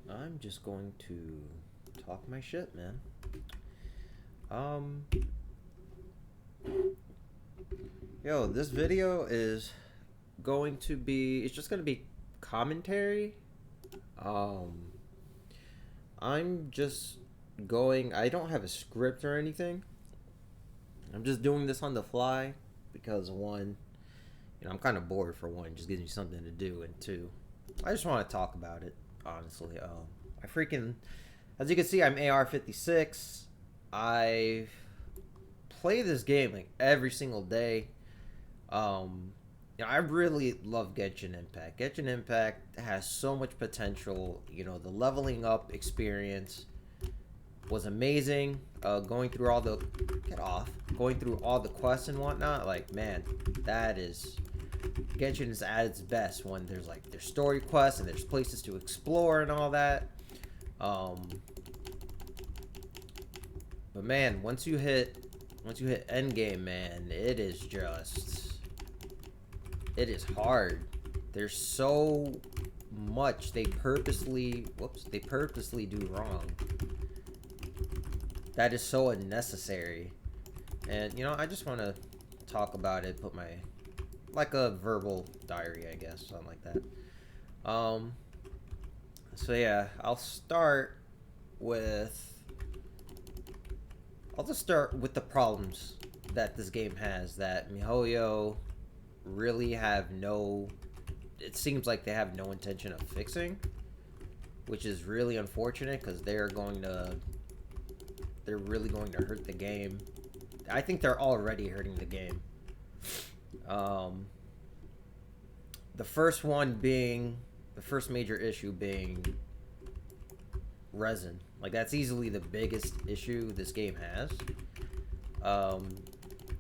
I'm just going to talk my shit, man. Um, Yo, this video is going to be, it's just going to be commentary. Um, I'm just I don't have a script or anything. I'm just doing this on the fly because one, I'm kind of bored for one, just gives me something to do, and two, I just want to talk about it, honestly. I freaking, as you can see, I'm AR-56. I play this game like every single day. I really love Genshin Impact. Genshin Impact has so much potential. The leveling up experience was amazing. Going through all the going through all the quests and whatnot. Like, man, that is Genshin is at its best when there's story quests and there's places to explore and all that. Um, but man, once you hit end game, man, it is hard. There's so much they purposely do wrong. That is so unnecessary. And I just want to talk about it, put my like a verbal diary, I guess, something like that. So yeah, with I'll just start with the problems that this game has that MiHoYo really have no it seems like they have no intention of fixing, which is really unfortunate because they're really going to hurt the game. I think they're already hurting the game. The first major issue being resin. Like, that's easily the biggest issue this game has.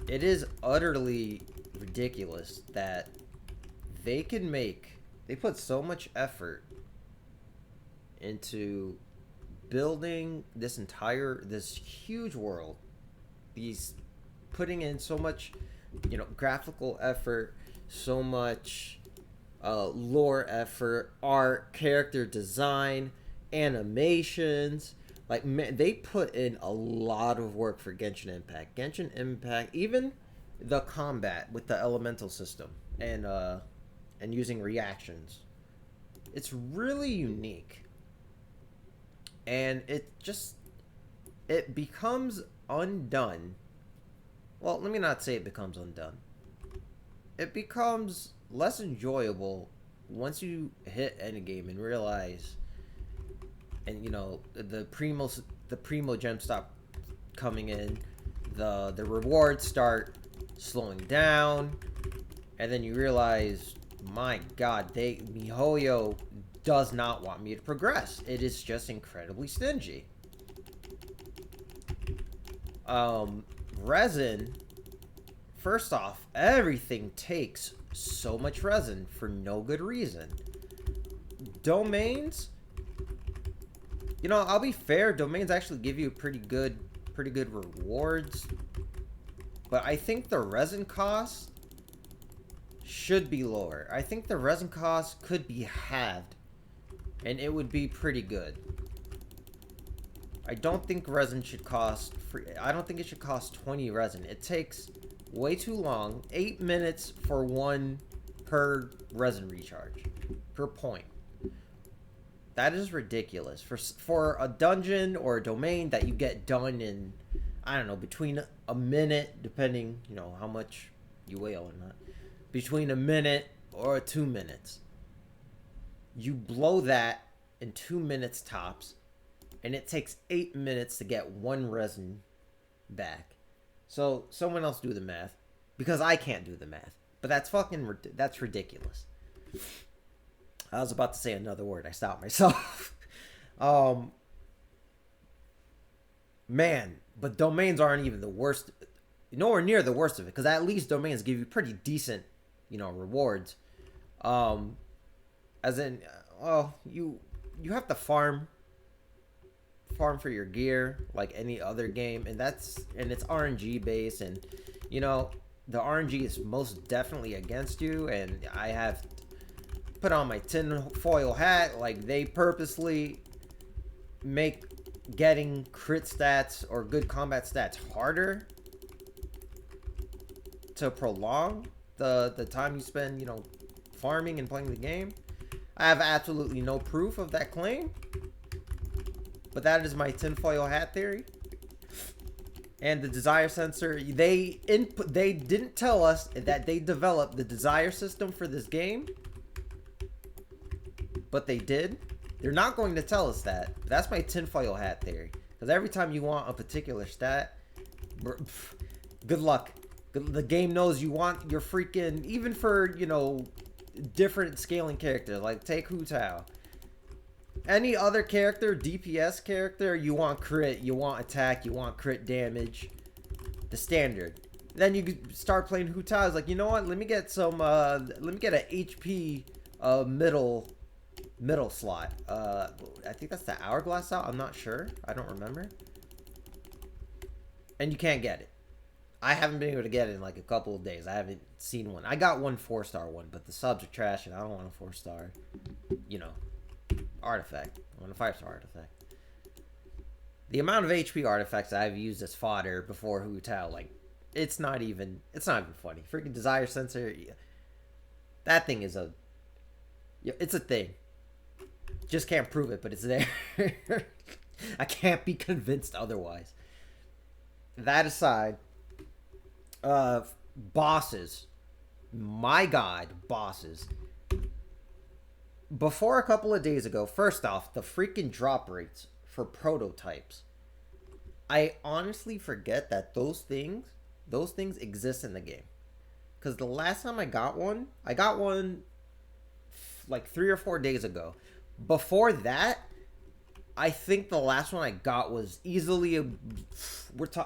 It is utterly ridiculous that they put so much effort into building this huge world. These putting in so much, graphical effort, so much lore effort, art, character design, animations. Like, man, they put in a lot of work for Genshin Impact. Genshin Impact, even the combat with the elemental system and using reactions, it's really unique. And it becomes undone. Well, let me not say it becomes undone. It becomes less enjoyable once you hit endgame and realize, and the primo gems stop coming in, the rewards start slowing down, and then you realize, my God, MiHoYo does not want me to progress. It is just incredibly stingy. Resin. First off, everything takes so much resin for no good reason. Domains, I'll be fair, domains actually give you pretty good rewards. But I think the resin cost should be lower. I think the resin cost could be halved, and it would be pretty good. I don't think resin should cost free. I don't think it should cost 20 resin. It takes way too long. 8 minutes for one per resin recharge per point. That is ridiculous for a dungeon or a domain that you get done in, I don't know, between a minute, depending how much you weigh or not, between a minute or 2 minutes. You blow that in 2 minutes tops, and it takes 8 minutes to get one resin back. So someone else do the math, because I can't do the math. But that's ridiculous. I was about to say another word. I stopped myself. Man, but domains aren't even the worst. Nowhere near the worst of it, because at least domains give you pretty decent, rewards. As in, you have to farm for your gear like any other game, and it's RNG based, and the RNG is most definitely against you, and I have put on my tinfoil hat. Like, they purposely make getting crit stats or good combat stats harder to prolong the time you spend, farming and playing the game. I have absolutely no proof of that claim, but that is my tinfoil hat theory. And the desire sensor, they didn't tell us that they developed the desire system for this game, but they did. They're not going to tell us that. That's my tinfoil hat theory. Because every time you want a particular stat, good luck. The game knows you want your freaking, even for, different scaling characters, like take Hu Tao. Any other character, DPS character, you want crit, you want attack, you want crit damage. The standard. Then you start playing Hu Tao. It's like, you know what? Let me get some, let me get an HP middle slot. I think that's the hourglass out. I'm not sure. I don't remember. And you can't get it. I haven't been able to get it in like a couple of days. I haven't seen one. I got one 4-star one, but the subs are trash and I don't want a 4-star, artifact. I want a 5-star artifact. The amount of HP artifacts I've used as fodder before Hu Tao, like, it's not even funny. Freaking desire sensor, that thing is it's a thing. Just can't prove it, but it's there. I can't be convinced otherwise. That aside, bosses. My God, bosses. Before a couple of days ago, first off, the freaking drop rates for prototypes. I honestly forget that those things exist in the game. Because the last time I got one like 3 or 4 days ago. Before that, I think the last one I got was easily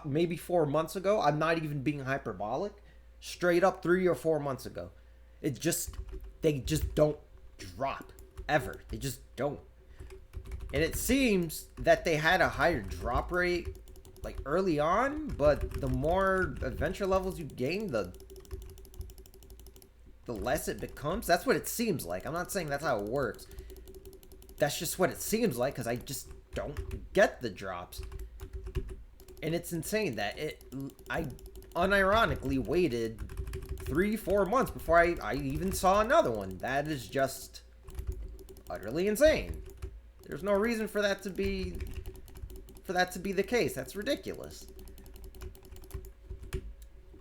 maybe 4 months ago. I'm not even being hyperbolic. Straight up 3 or 4 months ago. They just don't drop ever. They just don't. And it seems that they had a higher drop rate like early on, but the more adventure levels you gain, the less it becomes. That's what it seems like. I'm not saying that's how it works. That's just what it seems like, because I just don't get the drops. And it's insane that I unironically waited 3-4 months before I even saw another one. That is just utterly insane. There's no reason for that to be the case. That's ridiculous.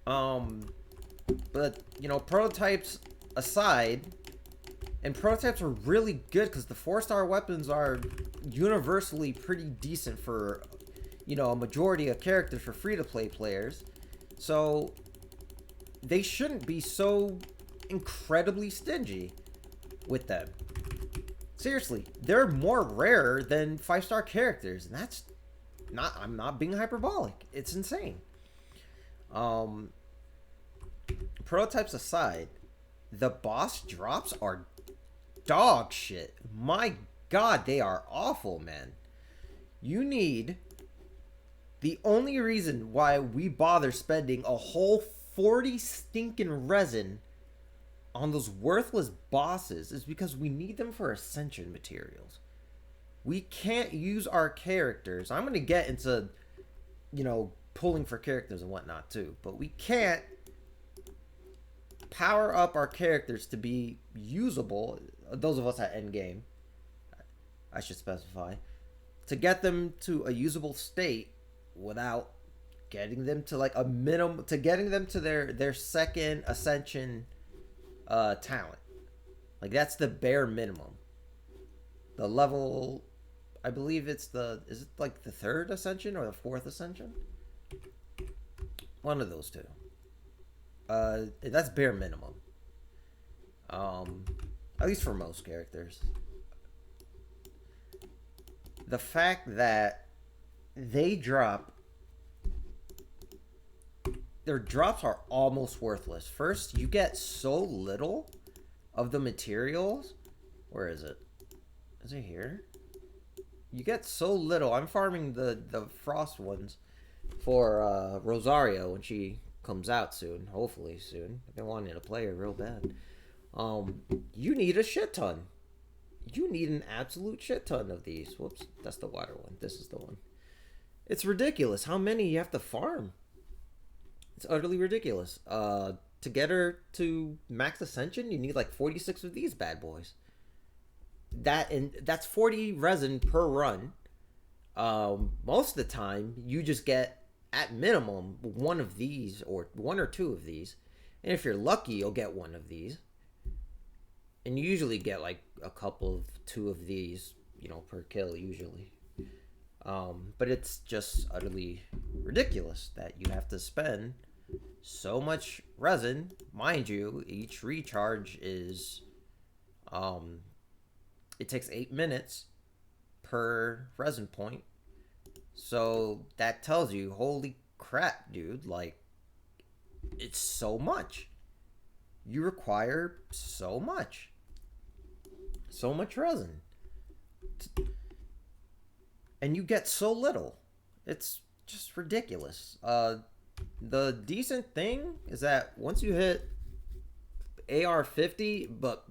But prototypes aside, and prototypes are really good because the 4-star weapons are universally pretty decent for, a majority of characters for free-to-play players. So they shouldn't be so incredibly stingy with them. Seriously, they're more rare than 5-star characters, and that's not, I'm not being hyperbolic. It's insane. Prototypes aside, the boss drops are dog shit. My God, they are awful, man. The only reason why we bother spending a whole 40 stinking resin on those worthless bosses is because we need them for ascension materials. We can't use our characters. I'm going to get into, pulling for characters and whatnot too, but we can't power up our characters to be usable. Those of us at endgame, I should specify, to get them to a usable state without getting them to like a minimum, to getting them to their second ascension talent. Like, that's the bare minimum. The level, I believe is it like the 3rd ascension or the 4th ascension? One of those two. That's bare minimum. At least for most characters. The fact that their drops are almost worthless. First, you get so little of the materials. Where is it? Is it here? You get so little. I'm farming the frost ones for Rosario when she comes out soon. Hopefully soon. I've been wanting to play her real bad. Um, you need a shit ton. You need an absolute shit ton of these. Whoops, that's the water one. This is the one. It's ridiculous how many you have to farm. It's utterly ridiculous. To get her to max ascension, you need like 46 of these bad boys. That's 40 resin per run. Most of the time, you just get at minimum one of these or one or two of these, and if you're lucky, you'll get one of these. And you usually get like a couple of two of these, per kill usually. But it's just utterly ridiculous that you have to spend so much resin. Mind you, each recharge is, it takes 8 minutes per resin point. So that tells you, holy crap, dude, like, it's so much. You require so much. So much resin. And you get so little. It's just ridiculous. The decent thing is that once you hit AR 50, but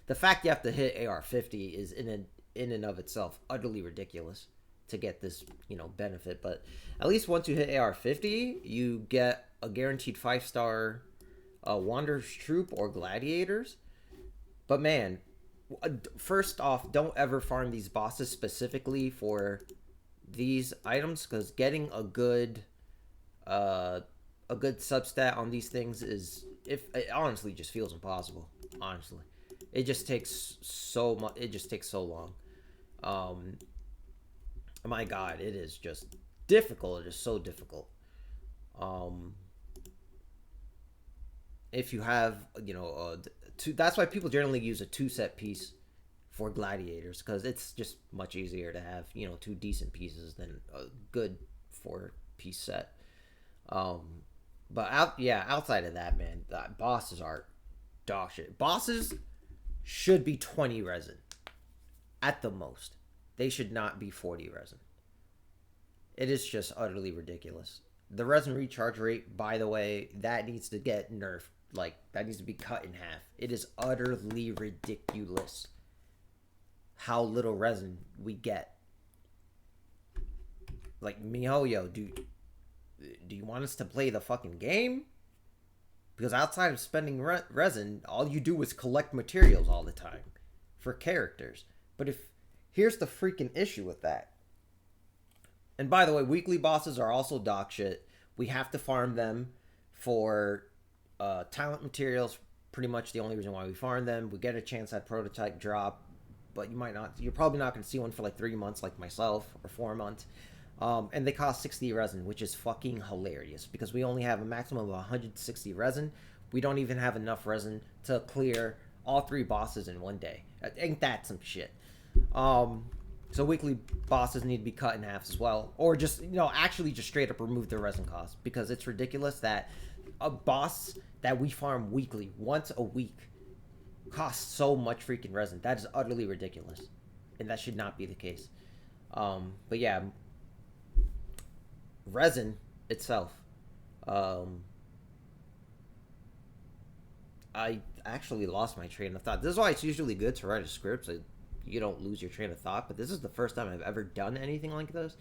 the fact you have to hit AR 50 is in and of itself utterly ridiculous to get this, benefit. But at least once you hit AR 50, you get a guaranteed 5-star Wanderer's Troop or Gladiators. But man, first off, don't ever farm these bosses specifically for these items, because getting a good substat on these things is, if it honestly just feels impossible. Honestly, it just takes so much. It just takes so long. My God, it is just difficult. It is so difficult. If you have, that's why people generally use a 2-set piece for gladiators, because it's just much easier to have, two decent pieces than a good 4-piece set. But outside of that, man, bosses are dog shit. Bosses should be 20 resin at the most. They should not be 40 resin. It is just utterly ridiculous. The resin recharge rate, by the way, that needs to get nerfed. Like, that needs to be cut in half. It is utterly ridiculous how little resin we get. Like, MiHoYo, do you want us to play the fucking game? Because outside of spending resin, all you do is collect materials all the time for characters. But here's the freaking issue with that. And by the way, weekly bosses are also dog shit. We have to farm them for talent materials. Pretty much the only reason why we farm them. We get a chance at prototype drop, but you're probably not going to see one for like 3 months like myself, or 4 months. And they cost 60 resin, which is fucking hilarious, because we only have a maximum of 160 resin. We don't even have enough resin to clear all 3 bosses in one day. Ain't that some shit? So weekly bosses need to be cut in half as well, or just, actually just straight up remove the resin cost, because it's ridiculous that a boss that we farm weekly, once a week, costs so much freaking resin. That is utterly ridiculous, and that should not be the case. But yeah, resin itself. I actually lost my train of thought. This is why it's usually good to write a script so you don't lose your train of thought. But this is the first time I've ever done anything like this,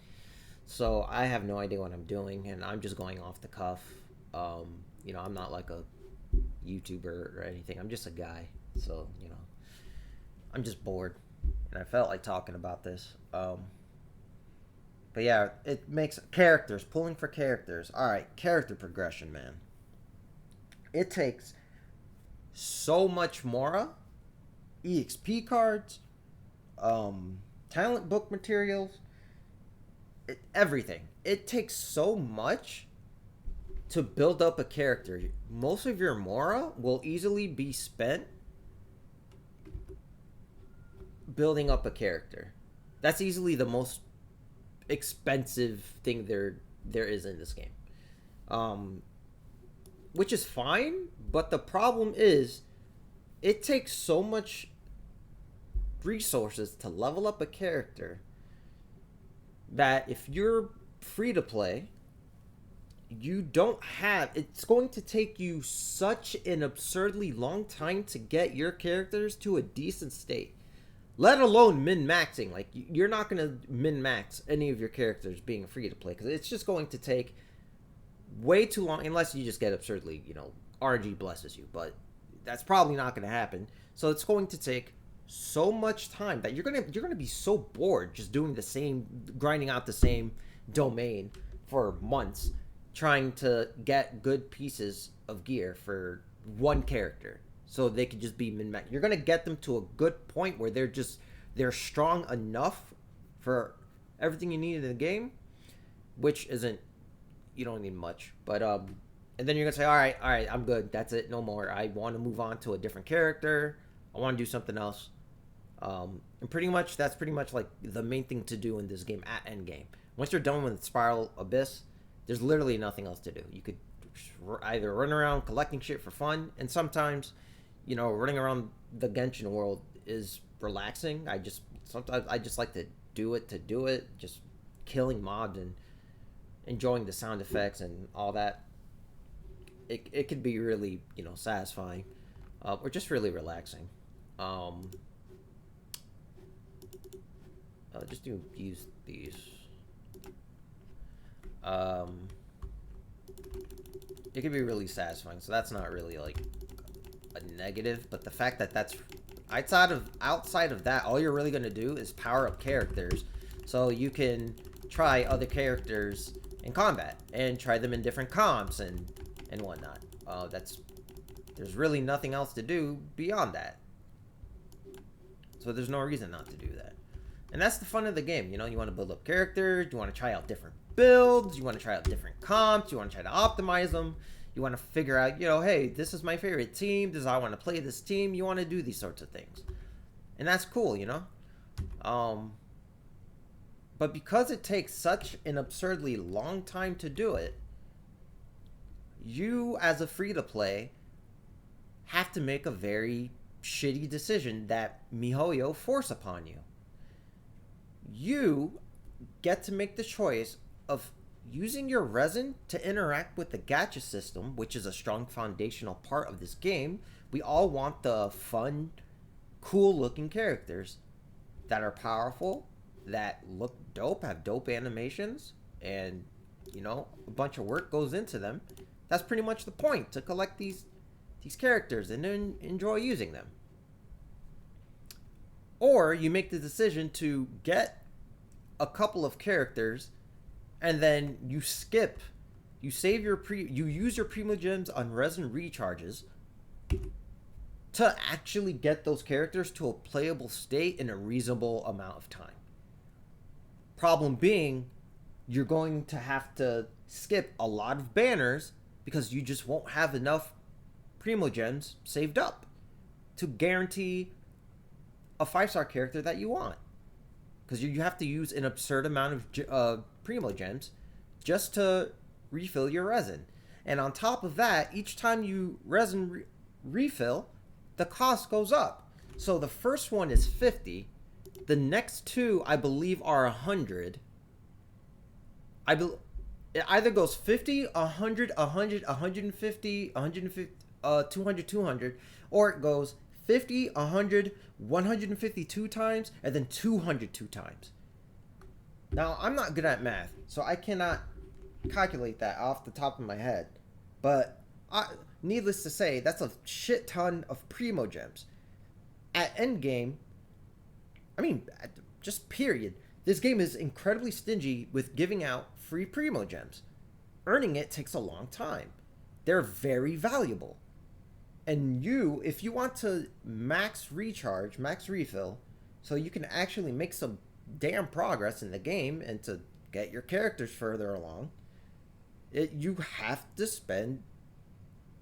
so I have no idea what I'm doing, and I'm just going off the cuff. I'm not like a YouTuber or anything. I'm just a guy, so I'm just bored, and I felt like talking about this. But yeah, it makes characters, pulling for characters. All right, character progression, man. It takes so much Mora, EXP cards, talent book materials, everything. It takes so much to build up a character. Most of your Mora will easily be spent building up a character. That's easily the most expensive thing there is in this game, which is fine. But the problem is, it takes so much resources to level up a character that if you're free to play, you don't have, it's going to take you such an absurdly long time to get your characters to a decent state, let alone min-maxing. Like, you're not going to min-max any of your characters being free to play, because it's just going to take way too long, unless you just get absurdly, RNG blesses you, but that's probably not going to happen. So it's going to take so much time that you're gonna be so bored just doing the same, grinding out the same domain for months, trying to get good pieces of gear for one character so they could just be min-max. You're gonna get them to a good point where they're strong enough for everything you need in the game, which isn't, you don't need much, but and then you're gonna say, all right, I'm good, that's it, no more. I want to move on to a different character. I want to do something else. And pretty much that's pretty much like the main thing to do in this game at end game. Once you're done with Spiral Abyss, there's literally nothing else to do. You could either run around collecting shit for fun, and sometimes, running around the Genshin world is relaxing. Sometimes I just like to do it, just killing mobs and enjoying the sound effects and all that. It could be really, satisfying, or just really relaxing. Just use these. It can be really satisfying, so that's not really like a negative. But the fact that that's outside of that, all you're really gonna do is power up characters, so you can try other characters in combat and try them in different comps and whatnot. There's really nothing else to do beyond that, so there's no reason not to do that. And that's the fun of the game. You want to build up characters, you want to try out different builds, you want to try out different comps, you want to try to optimize them, you want to figure out, hey, this is my favorite team, this is how I want to play this team. You want to do these sorts of things, and that's cool. But because it takes such an absurdly long time to do it, you as a free-to-play have to make a very shitty decision that MiHoYo force upon you. You get to make the choice of using your resin to interact with the gacha system, which is a strong foundational part of this game. We all want the fun, cool looking characters that are powerful, that look dope, have dope animations, and a bunch of work goes into them. That's pretty much the point, to collect these characters and then enjoy using them. Or you make the decision to get a couple of characters and then you use your Primogems on resin recharges to actually get those characters to a playable state in a reasonable amount of time. Problem being, you're going to have to skip a lot of banners because you just won't have enough Primogems saved up to guarantee a 5-star character that you want, because you have to use an absurd amount of Primogems just to refill your resin. And on top of that, each time you resin refill, the cost goes up. So the first one is 50. The next two, I believe, are 100. It either goes 50, 100, 100, 150, 150, 200, 200, or it goes 50, 100, 152 times, and then 202 times. Now, I'm not good at math, so I cannot calculate that off the top of my head. But needless to say, that's a shit ton of Primogems. At endgame, just period, this game is incredibly stingy with giving out free Primogems. Earning it takes a long time. They're very valuable. And if you want to max recharge, max refill, so you can actually make some damn progress in the game and to get your characters further along, you have to spend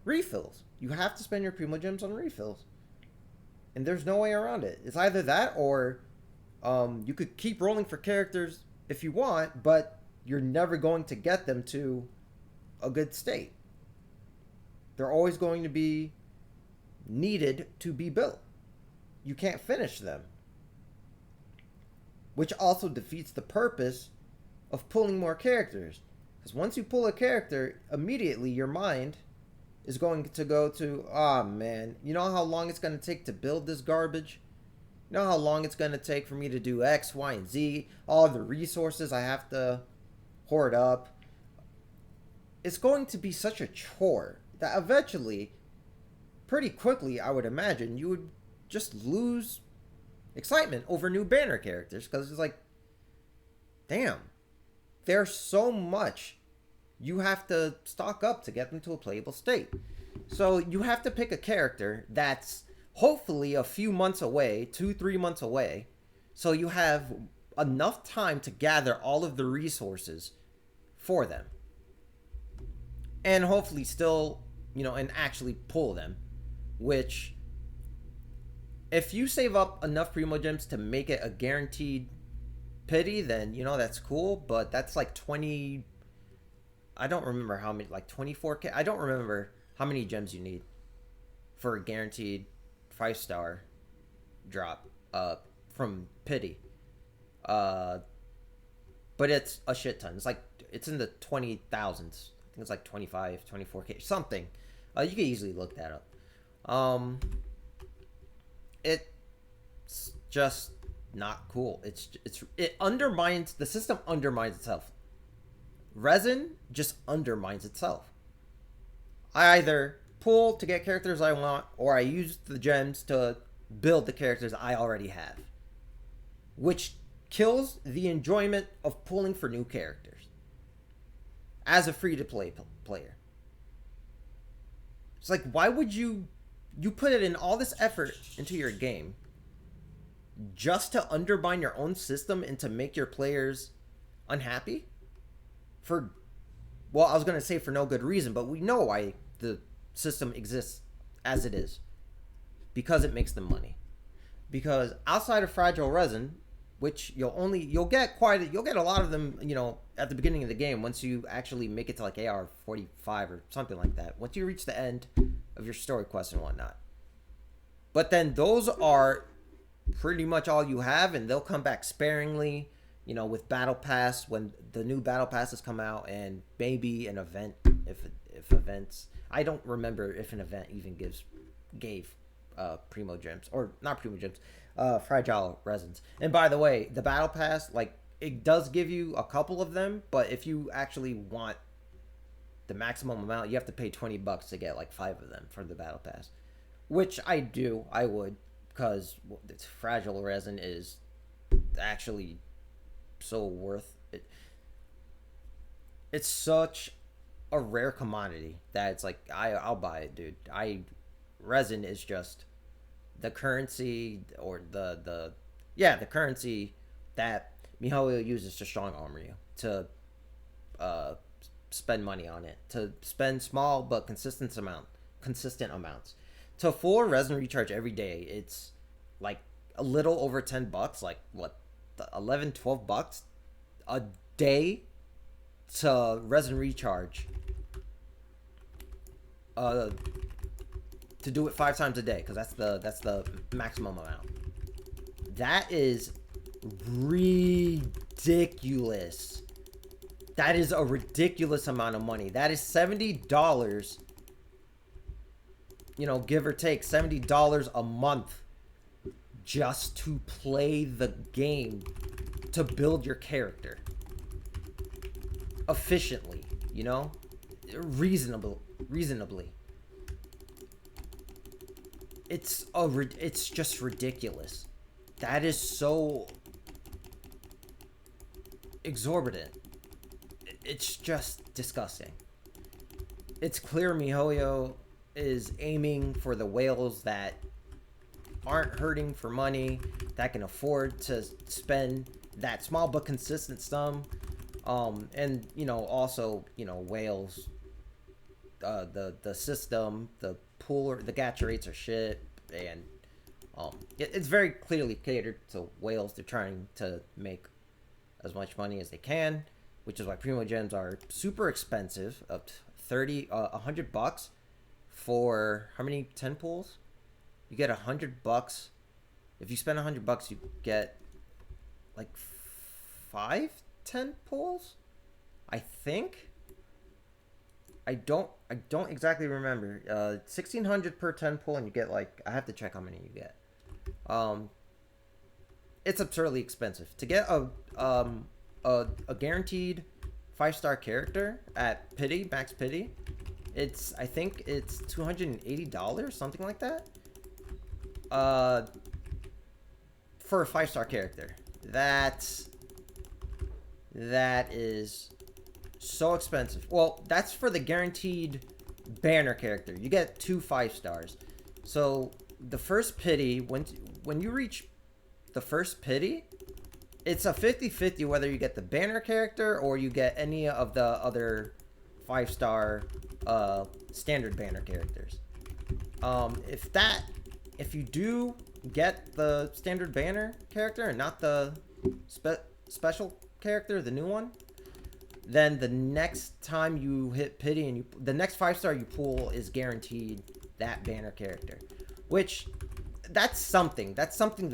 refills. You have to spend your Primogems on refills. And there's no way around it. It's either that or you could keep rolling for characters if you want, but you're never going to get them to a good state. They're always going to be needed to be built. You can't finish them. Which also defeats the purpose of pulling more characters. Because once you pull a character, immediately your mind is going to go to, ah, man, you know how long it's going to take to build this garbage? You know how long it's going to take for me to do X, Y, and Z? All the resources I have to hoard up. It's going to be such a chore that eventually, pretty quickly, I would imagine, you would just lose excitement over new banner characters because it's like, damn, there's so much you have to stock up to get them to a playable state. So you have to pick a character that's hopefully a few months away, 2-3 months away, so you have enough time to gather all of the resources for them. And hopefully still, and actually pull them. Which, if you save up enough Primo Gems to make it a guaranteed pity, then, that's cool. But that's like 20... I don't remember how many, like 24K? I don't remember how many gems you need for a guaranteed 5-star drop from pity. But it's a shit ton. It's in the 20,000s. I think it's like 25, 24K, something. You can easily look that up. It's just not cool. It undermines, the system undermines itself. Resin just undermines itself. I either pull to get characters I want, or I use the gems to build the characters I already have, which kills the enjoyment of pulling for new characters as a free-to-play player. It's like, why would you put it in all this effort into your game just to undermine your own system and to make your players unhappy? I was going to say for no good reason, but we know why the system exists as it is. Because it makes them money. Because outside of fragile resin, which you'll get a lot of them, at the beginning of the game, once you actually make it to like AR 45 or something like that. Once you reach the end of your story quest and whatnot. But then those are pretty much all you have, and they'll come back sparingly, with battle pass when the new battle passes come out, and maybe an event if events. I don't remember if an event even gave Primo Gems, or not Primo Gems, fragile resins. And by the way, the battle pass, it does give you a couple of them, but if you actually want the maximum amount, you have to pay $20 to get 5 of them for the battle pass, which I would, because fragile resin is actually so worth it. It's such a rare commodity that it's like, I'll buy it, dude. Resin is just the currency, or the currency that miHoYo uses to strong armor you, to spend money on it, to spend small but consistent amounts. To full resin recharge every day, it's like a little over $10, like what, $11-12 a day to resin recharge, to do it 5 times a day, because that's the maximum amount. That is ridiculous. That is a ridiculous amount of money. That is $70, give or take $70 a month just to play the game, to build your character efficiently, reasonably. It's just ridiculous. That is so exorbitant. It's just disgusting. It's clear miHoYo is aiming for the whales that aren't hurting for money, that can afford to spend that small but consistent sum. And also, whales, the system, the pool, the gacha rates are shit, and it's very clearly catered to whales. They're trying to make as much money as they can, which is why Primo Gems are super expensive, up to $100 for how many 10 pools? You get $100. If you spend $100, you get 5 10 pools, I think. I don't exactly remember. 1,600 per 10 pull, and you get like I have to check how many you get. Um, it's absurdly expensive to get a guaranteed 5-star character at pity max pity. It's I think it's $280, something like that. Uh, for a 5-star character, that is so expensive. Well, that's for the guaranteed banner character. You get 2 5-stars. So the first pity, when you reach the first pity, it's a 50-50 whether you get the banner character or you get any of the other 5-star standard banner characters. If you do get the standard banner character and not the special character, the new one, then the next time you hit pity and the next 5-star you pull is guaranteed that banner character, which that's something. That's something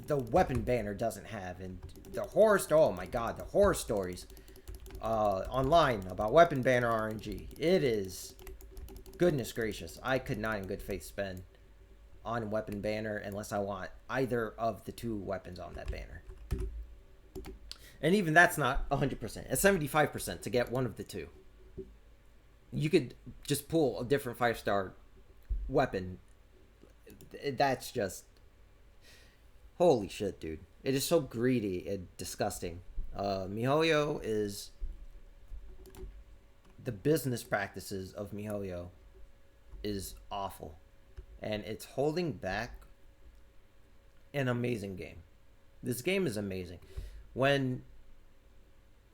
the weapon banner doesn't have. And the horror oh my god, the horror stories online about weapon banner RNG. It is, goodness gracious, I could not in good faith spend on weapon banner unless I want either of the 2 weapons on that banner. And even that's not 100%. It's 75% to get one of the 2. You could just pull a different 5-star weapon. That's just, holy shit, dude. It is so greedy and disgusting. MiHoYo is, the business practices of MiHoYo is awful. And it's holding back an amazing game. This game is amazing. When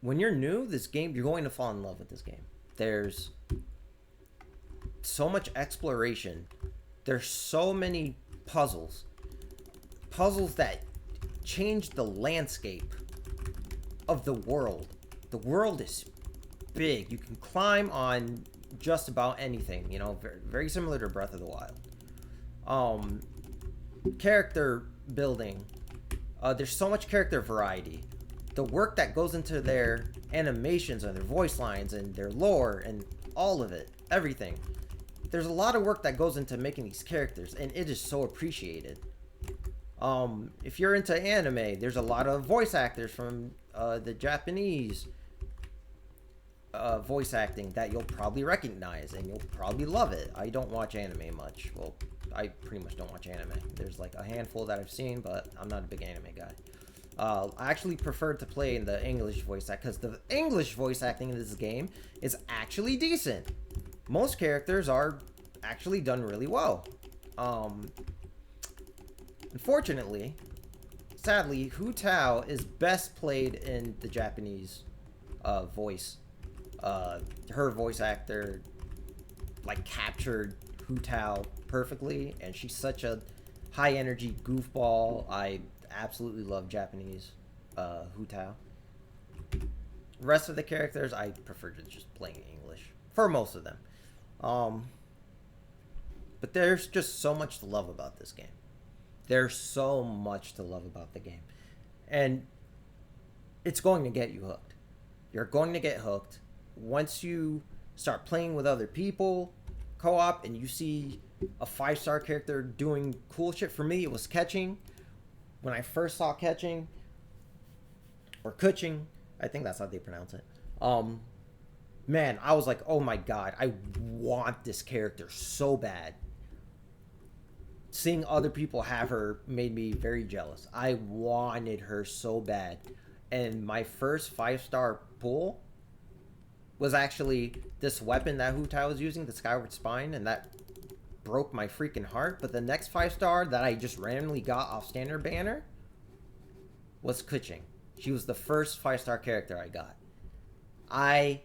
you're new, this game, you're going to fall in love with this game. There's so much exploration. There's so many puzzles that change the landscape of the world. The world is big. You can climb on just about anything, very, very similar to Breath of the Wild. Character building, there's so much character variety. The work that goes into their animations and their voice lines and their lore and all of it, everything. There's a lot of work that goes into making these characters, and it is so appreciated. If you're into anime, there's a lot of voice actors from the Japanese voice acting that you'll probably recognize, and you'll probably love it. I don't watch anime much. Well, I pretty much don't watch anime. There's like a handful that I've seen, but I'm not a big anime guy. I actually prefer to play in the English voice act because the English voice acting in this game is actually decent. Most characters are actually done really well. Unfortunately, sadly, Hu Tao is best played in the Japanese voice. Her voice actor like captured Hu Tao perfectly, and she's such a high energy goofball. I absolutely love Japanese Hu Tao. The rest of the characters, I prefer to just play in English for most of them. But there's just so much to love about this game. There's so much to love about the game, and it's going to get you hooked. You're going to get hooked once you start playing with other people, co-op, and you see a 5-star character doing cool shit. For me, it was catching. When I first saw catching, or Kuching, I think that's how they pronounce it. Man, I was like, oh my god, I want this character so bad. Seeing other people have her made me very jealous. I wanted her so bad. And my first 5-star pull was actually this weapon that Hu Tao was using, the Skyward Spine, and that broke my freaking heart. But the next 5-star that I just randomly got off standard banner was Kuching. She was the first 5-star character I got. I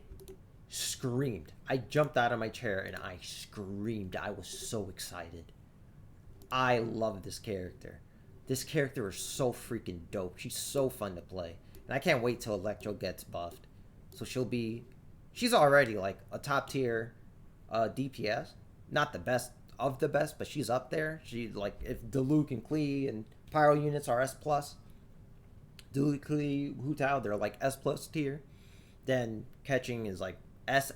screamed. I jumped out of my chair and I screamed. I was so excited. I love this character. This character is so freaking dope. She's so fun to play. And I can't wait till Electro gets buffed. So she's already like a top tier DPS. Not the best of the best, but she's up there. She like, if Diluc and Klee and Pyro units are S+, Diluc, Klee, Hu Tao, they're like S+ tier. Then Catching is like S-.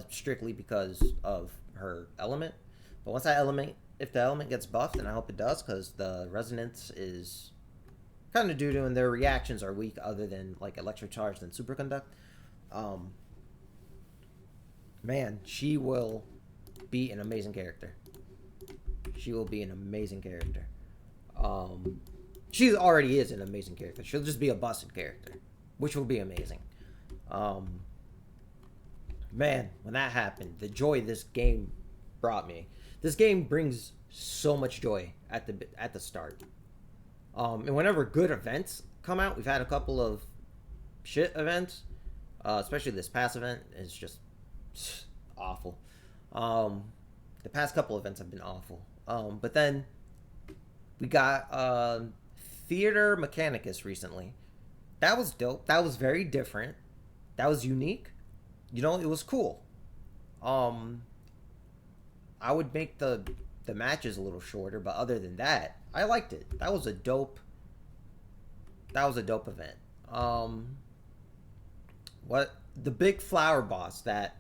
strictly because of her element. But once that element, if the element gets buffed, and I hope it does, because the resonance is kind of due to, and their reactions are weak other than like electric charge and superconduct. Um, Man, she will be an amazing character. She will be an amazing character. Um, she already is an amazing character. She'll just be a busted character, which will be amazing. Um, Man, when that happened, the joy this game brought me. This game brings so much joy at the start. And whenever good events come out, we've had a couple of shit events, especially this past event is just awful. Um, the past couple events have been awful. But then we got Theater Mechanicus recently. That was dope. That was very different. That was unique. You know, it was cool. Um, I would make the matches a little shorter, but other than that, I liked it. That was a dope. That was a dope event. What the big flower boss that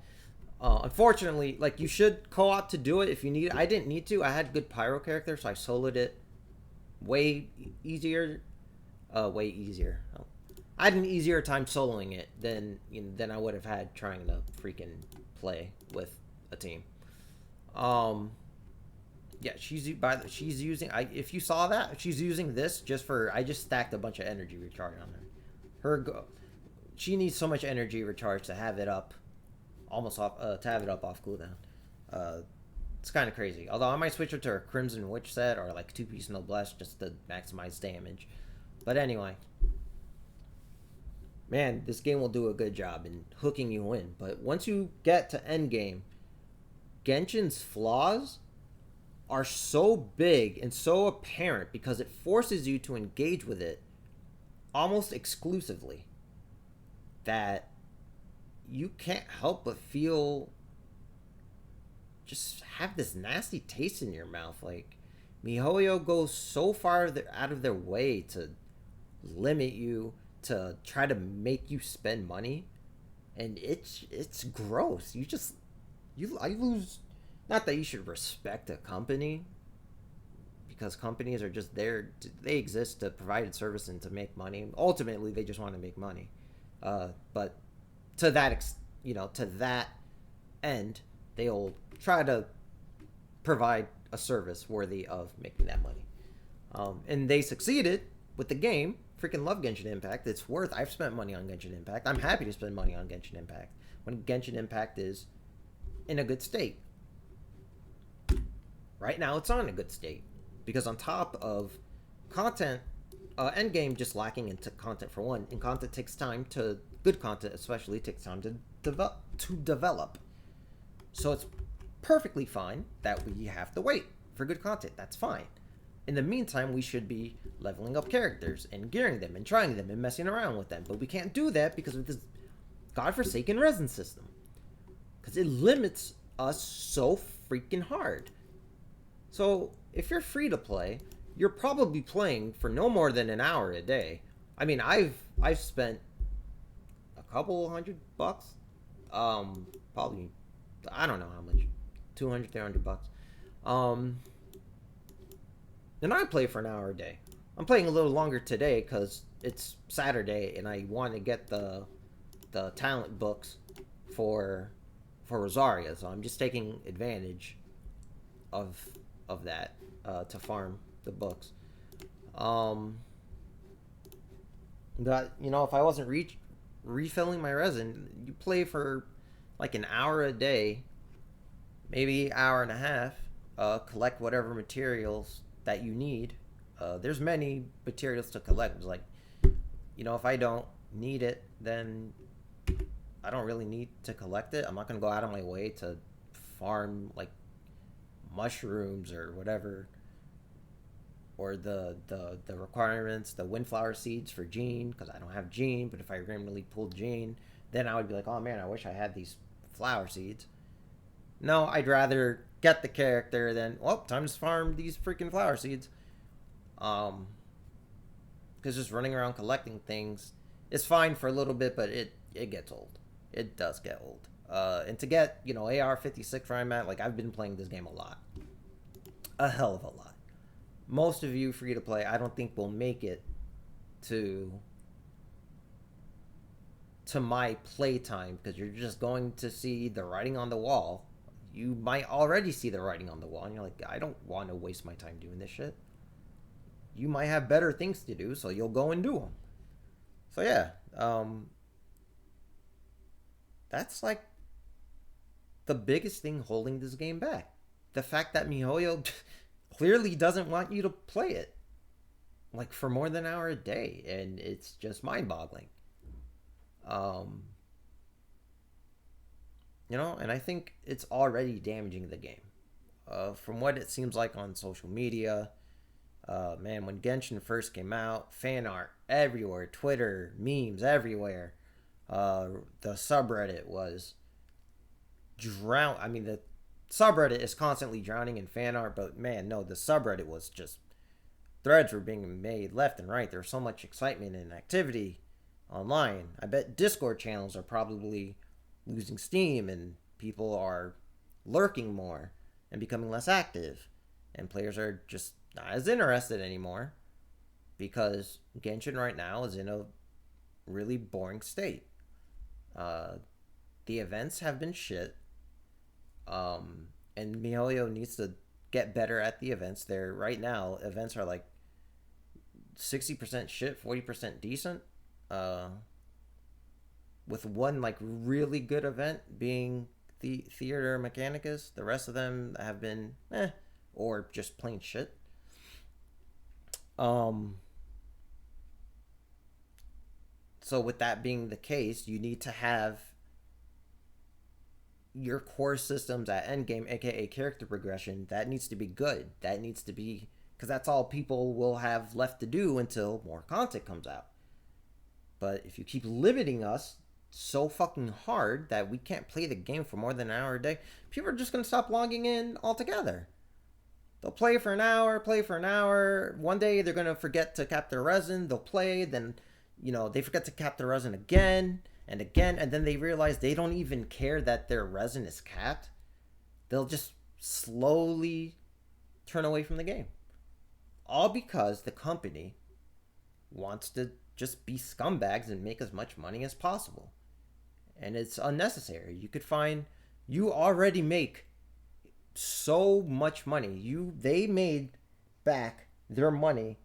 unfortunately, like, you should co-op to do it if you need it. I didn't need to. I had good pyro character, so I soloed it way easier. Way easier. Oh. I had an easier time soloing it than I would have had trying to freaking play with a team. Um, yeah, she's using. If you saw that, she's using this just for. I just stacked a bunch of energy recharge on her. She needs so much energy recharge to have it up, almost off. To have it up off cooldown. It's kind of crazy. Although I might switch her to her Crimson Witch set or like 2-piece Noblesse just to maximize damage. But anyway, man, this game will do a good job in hooking you in. But once you get to end game, Genshin's flaws are so big and so apparent because it forces you to engage with it almost exclusively that you can't help but feel just have this nasty taste in your mouth. Like, MiHoYo goes so far out of their way to limit you, to try to make you spend money, and it's gross. I lose. Not that you should respect a company, because companies are just there. They exist to provide a service and to make money. Ultimately, they just want to make money. But to that end, they'll try to provide a service worthy of making that money. And they succeeded with the game. Freaking love Genshin Impact. It's worth. I've spent money on Genshin Impact. I'm happy to spend money on Genshin Impact when Genshin Impact is in a good state. Right now, it's on a good state because on top of content, endgame just lacking into content for one, and content takes time to good content, especially takes time to develop. So it's perfectly fine that we have to wait for good content. That's fine. In the meantime, we should be leveling up characters and gearing them and trying them and messing around with them. But we can't do that because of this godforsaken resin system. Because it limits us so freaking hard. So if you're free to play, you're probably playing for no more than an hour a day. I mean, I've spent a couple $100. Probably, I don't know how much, 200, $300. And I play for an hour a day. I'm playing a little longer today because it's Saturday and I want to get the talent books for Rosaria. So I'm just taking advantage of that to farm the books. But if I wasn't refilling my resin, you play for like an hour a day, maybe hour and a half. Collect whatever materials that you need. There's many materials to collect. It's like, if I don't need it, then I don't really need to collect it. I'm not gonna go out of my way to farm like mushrooms or whatever, or the requirements, the windflower seeds for Jean, because I don't have Jean. But if I randomly pulled Jean, then I would be like, oh man, I wish I had these flower seeds. No, I'd rather get the character than, well, time to farm these freaking flower seeds. Because just running around collecting things is fine for a little bit, but it gets old. It does get old. And to get, AR-56 where I'm at, like, I've been playing this game a lot. A hell of a lot. Most of you free to play, I don't think will make it to my playtime, because you're just going to see the writing on the wall. You might already see the writing on the wall, and you're like, I don't want to waste my time doing this shit. You might have better things to do, so you'll go and do them. So yeah, that's like the biggest thing holding this game back. The fact that MiHoYo clearly doesn't want you to play it, like, for more than an hour a day, and it's just mind-boggling. And I think it's already damaging the game. From what it seems like on social media, man, when Genshin first came out, fan art everywhere, Twitter, memes everywhere. The subreddit was drown. I mean, the subreddit is constantly drowning in fan art, but man, no, the subreddit was just, threads were being made left and right. There was so much excitement and activity online. I bet Discord channels are probably losing steam, and people are lurking more and becoming less active, and players are just not as interested anymore because Genshin right now is in a really boring state. The events have been shit, and MiHoYo needs to get better at the events. There right now, events are like 60% shit, 40% decent. With one like really good event being the Theater Mechanicus. The rest of them have been or just plain shit. So with that being the case, you need to have your core systems at endgame, aka character progression, that needs to be good. That needs to be, because that's all people will have left to do until more content comes out. But if you keep limiting us so fucking hard that we can't play the game for more than an hour a day, people are just going to stop logging in altogether. They'll play for an hour. One day they're going to forget to cap their resin. They'll play, then, they forget to cap their resin again and again, and then they realize they don't even care that their resin is capped. They'll just slowly turn away from the game. All because the company wants to just be scumbags and make as much money as possible. And it's unnecessary. You already make so much money. They made back their money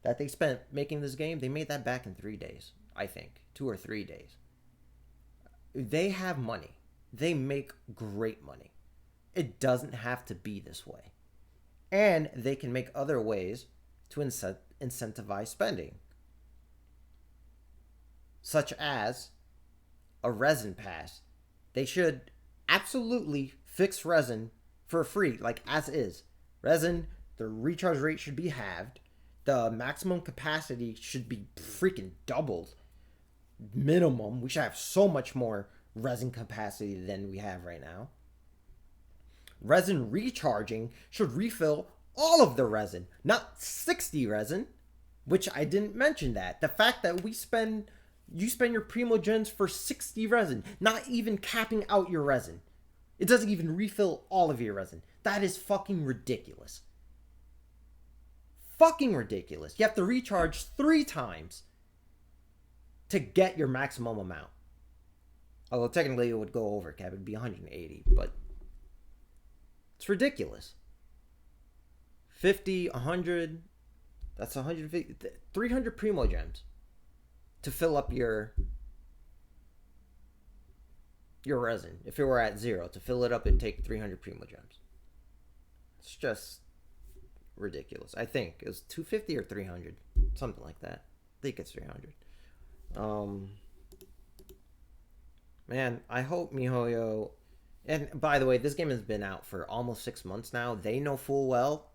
that they spent making this game. They made that back in 3 days, I think. 2 or 3 days. They have money. They make great money. It doesn't have to be this way. And they can make other ways to incentivize spending, such as a resin pass. They should absolutely fix resin for free, like as is. Resin, the recharge rate should be halved. The maximum capacity should be freaking doubled. Minimum. We should have so much more resin capacity than we have right now. Resin recharging should refill all of the resin, not 60 resin, which I didn't mention that. The fact that you spend your Primogens for 60 resin, not even capping out your resin. It doesn't even refill all of your resin. That is fucking ridiculous. Fucking ridiculous. You have to recharge 3 times to get your maximum amount. Although technically it would go over cap. It'd be 180, but it's ridiculous. 50, 100, that's 150, 300 Primogems to fill up your resin. If it were at 0, to fill it up, it'd take 300 Primogems. It's just ridiculous. I think it was 250 or 300, something like that. I think it's 300. Man, I hope MiHoYo, and by the way, this game has been out for almost 6 months now. They know full well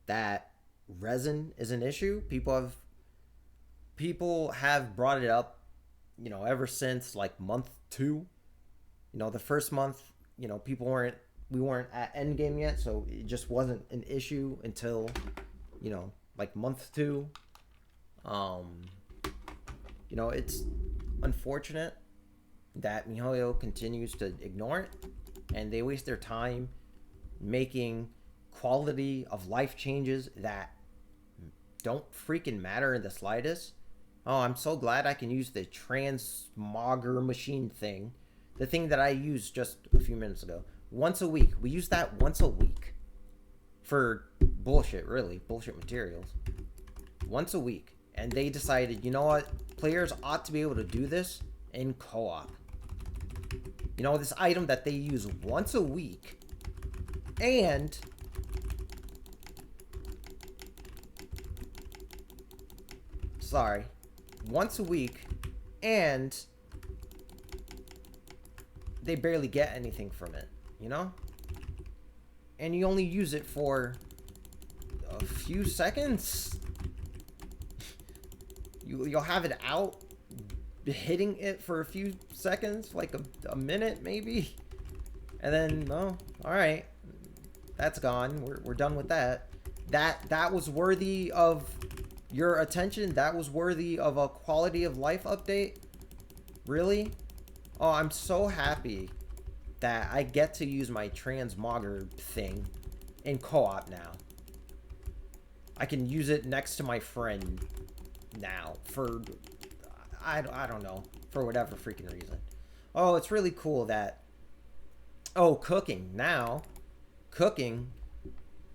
that resin is an issue. People have brought it up, ever since like month 2. The first month, we weren't at endgame yet, so it just wasn't an issue until, like month 2. It's unfortunate that MiHoYo continues to ignore it, and they waste their time making quality of life changes that don't freaking matter in the slightest. Oh, I'm so glad I can use the transmogger machine thing, the thing that I used just a few minutes ago. Once a week. We use that once a week for bullshit, really, bullshit materials. Once a week. And they decided, you know what? Players ought to be able to do this in co-op. You know, this item that they use once a week, and sorry, once a week, and they barely get anything from it, you know? And you only use it for a few seconds. You'll have it out, hitting it for a few seconds, like a minute maybe, and then, oh, all right, that's gone. We're done with that. That was worthy of your attention. That was worthy of a quality of life update. Really? Oh, I'm so happy that I get to use my transmogger thing in co-op now. I can use it next to my friend now for, I don't know, for whatever freaking reason. Oh, it's really cool that, oh, cooking. Now, cooking,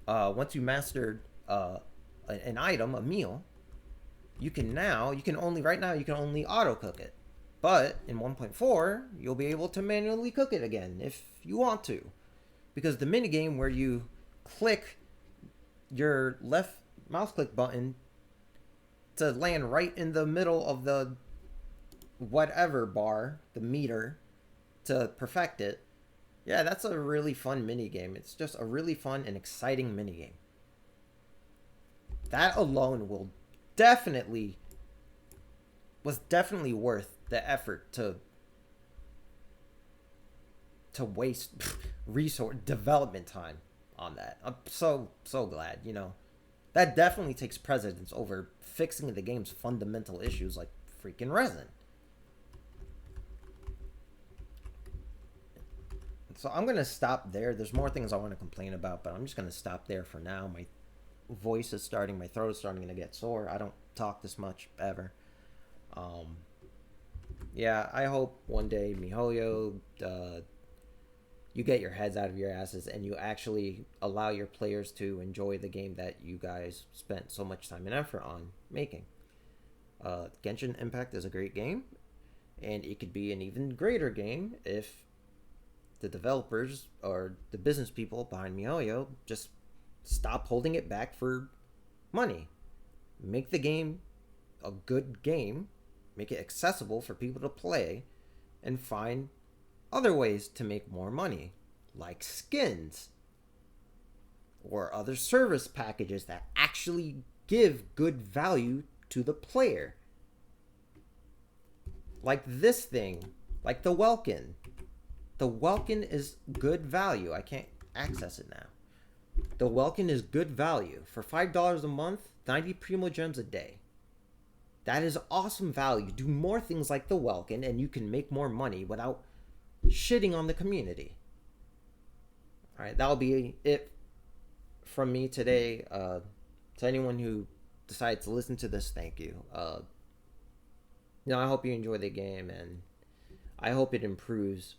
once you mastered an item, a meal, you can only, right now, you can only auto cook it. But in 1.4, you'll be able to manually cook it again if you want to. Because the minigame where you click your left mouse click button to land right in the middle of the whatever bar, the meter, to perfect it, yeah, that's a really fun minigame. It's just a really fun and exciting minigame. That alone was definitely worth the effort to waste resource development time on that. I'm so glad, you know. That definitely takes precedence over fixing the game's fundamental issues like freaking resin. So I'm going to stop there. There's more things I want to complain about, but I'm just going to stop there for now. My voice is starting, my throat is starting to get sore. I don't talk this much ever. Yeah, I hope one day, MiHoYo, you get your heads out of your asses and you actually allow your players to enjoy the game that you guys spent so much time and effort on making. Genshin Impact is a great game, and it could be an even greater game if the developers or the business people behind MiHoYo just stop holding it back for money. Make the game a good game, make it accessible for people to play, and find other ways to make more money, like skins or other service packages that actually give good value to the player. Like this thing, like the Welkin. The Welkin is good value. I can't access it now. The Welkin is good value. For $5 a month, 90 Primo Gems a day. That is awesome value. Do more things like the Welkin and you can make more money without shitting on the community. Alright, that'll be it from me today. To anyone who decides to listen to this, thank you. I hope you enjoy the game, and I hope it improves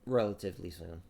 relatively soon.